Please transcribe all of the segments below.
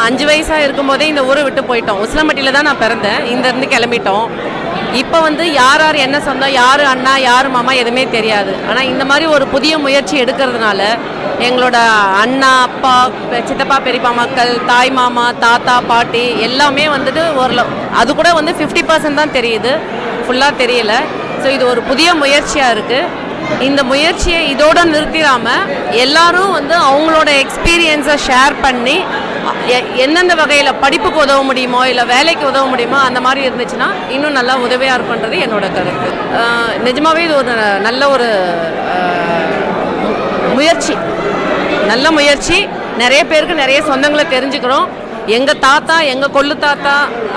5 வயசாக இருக்கும்போதே இந்த ஊரை விட்டு போயிட்டோம். உசிலம்பட்டியில் தான் நான் பிறந்தேன். இங்கேருந்து கிளம்பிட்டோம். இப்போ வந்து யார் யார் என்ன சொந்தம், யார் அண்ணா யார் மாமா எதுவுமே தெரியாது. ஆனால் இந்த மாதிரி ஒரு புதிய முயற்சி எடுக்கிறதுனால எங்களோட அண்ணா, அப்பா, சித்தப்பா, பெரியப்பா மக்கள், தாய் மாமா, தாத்தா, பாட்டி எல்லாமே வந்துட்டு அது கூட வந்து 50% தான் தெரியுது, ஃபுல்லாக தெரியல. ஸோ இது ஒரு புதிய முயற்சியாக இருக்குது. இந்த முயற்சியை இதோடு நிறுத்திடாமல் எல்லாரும் வந்து அவங்களோட எக்ஸ்பீரியன்ஸை ஷேர் பண்ணி எந்தெந்த வகையில் படிப்புக்கு உதவ முடியுமோ இல்லை வேலைக்கு உதவ முடியுமோ அந்த மாதிரி இருந்துச்சுன்னா இன்னும் நல்லா உதவியாக இருக்குன்றது என்னோட கருத்து. நிஜமாகவே இது ஒரு நல்ல ஒரு முயற்சி, நல்ல முயற்சி. நிறைய பேருக்கு நிறைய சொந்தங்களை தெரிஞ்சுக்கிறோம். எங்கள் தாத்தா, எங்கள் கொள்ளு தாத்தா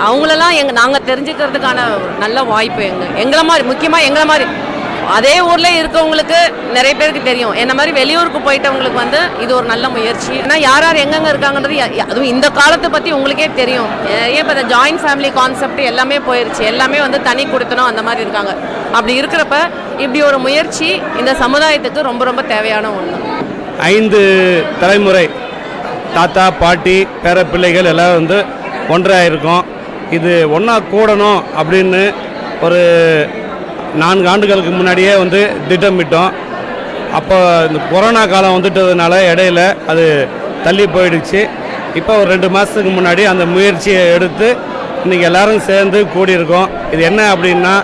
அவங்களெல்லாம் நாங்கள் தெரிஞ்சுக்கிறதுக்கான நல்ல வாய்ப்பு. எங்களை மாதிரி, முக்கியமாக எங்களை மாதிரி அதே ஊரில் இருக்கவங்களுக்கு நிறைய பேருக்கு தெரியும். என்ன மாதிரி வெளியூருக்கு போயிட்டவங்களுக்கு வந்து இது ஒரு நல்ல முயற்சி. ஏன்னா யார் யார் எங்கெங்கே இருக்காங்கன்றது அதுவும் இந்த காலத்தை பற்றி உங்களுக்கே தெரியும். ஏன் இப்போ இந்த ஜாயின்ட் ஃபேமிலி கான்செப்ட் எல்லாமே போயிடுச்சு. எல்லாமே வந்து தனி கொடுத்தனும் அந்த மாதிரி இருக்காங்க. அப்படி இருக்கிறப்ப இப்படி ஒரு முயற்சி இந்த சமுதாயத்துக்கு ரொம்ப ரொம்ப தேவையான ஒன்று. 5 தலைமுறை தாத்தா, பாட்டி, பேர பிள்ளைகள் எல்லாம் வந்து ஒன்றாக இருக்கும். இது ஒன்றா கூடணும் அப்படின்னு ஒரு 4 ஆண்டுகளுக்கு முன்னாடியே வந்து திட்டமிட்டோம். அப்போ இந்த கொரோனா காலம் வந்துட்டதுனால இடையில அது தள்ளி போயிடுச்சு. இப்போ ஒரு 2 மாதத்துக்கு முன்னாடி அந்த முயற்சியை எடுத்து இன்றைக்கி எல்லோரும் சேர்ந்து கூடியிருக்கோம். இது என்ன அப்படின்னா,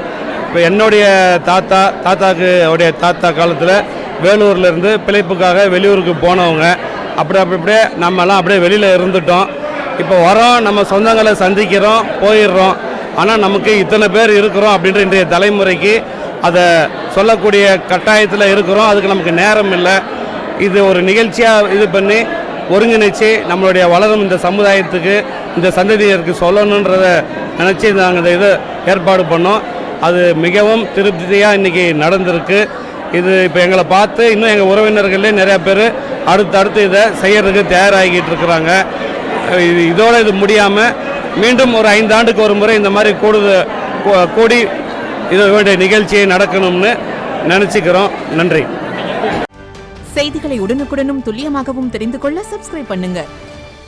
இப்போ என்னுடைய தாத்தாக்கு அவருடைய தாத்தா காலத்தில் வேலூர்லேருந்து பிழைப்புக்காக வெளியூருக்கு போனவங்க. அப்படியே நம்மலாம் அப்படியே வெளியில் இருந்துட்டோம். இப்போ வரோம், நம்ம சொந்தங்களை சந்திக்கிறோம், போயிடுறோம். ஆனால் நமக்கு இத்தனை பேர் இருக்கிறோம் அப்படின்ற இன்றைய தலைமுறைக்கு அதை சொல்லக்கூடிய கட்டாயத்தில் இருக்கிறோம். அதுக்கு நமக்கு நேரம் இல்லை. இது ஒரு நிகழ்ச்சியாக இது பண்ணி ஒருங்கிணைச்சு நம்மளுடைய வளரும் இந்த சமுதாயத்துக்கு, இந்த சந்ததியருக்கு சொல்லணுன்றதை நினச்சி நாங்கள் இந்த இது ஏற்பாடு பண்ணோம். அது மிகவும் திருப்தியாக இன்றைக்கி நடந்திருக்கு. இது இப்போ எங்களை பார்த்து இன்னும் எங்கள் உறவினர்களே நிறையா பேர் அடுத்தடுத்து இதை செய்கிறதுக்கு தயாராகிட்டு இருக்கிறாங்க. இதோடு இது முடியாமல் மீண்டும் ஒரு 5 ஆண்டுக்கு ஒரு முறை இந்த மாதிரி கூடி இதோட நிகழ்ச்சியை நடக்கணும்னு நினச்சிக்கிறோம். நன்றி. செய்திகளை உடனுக்குடனும் துல்லியமாகவும் தெரிந்து கொள்ள சப்ஸ்கிரைப் பண்ணுங்க.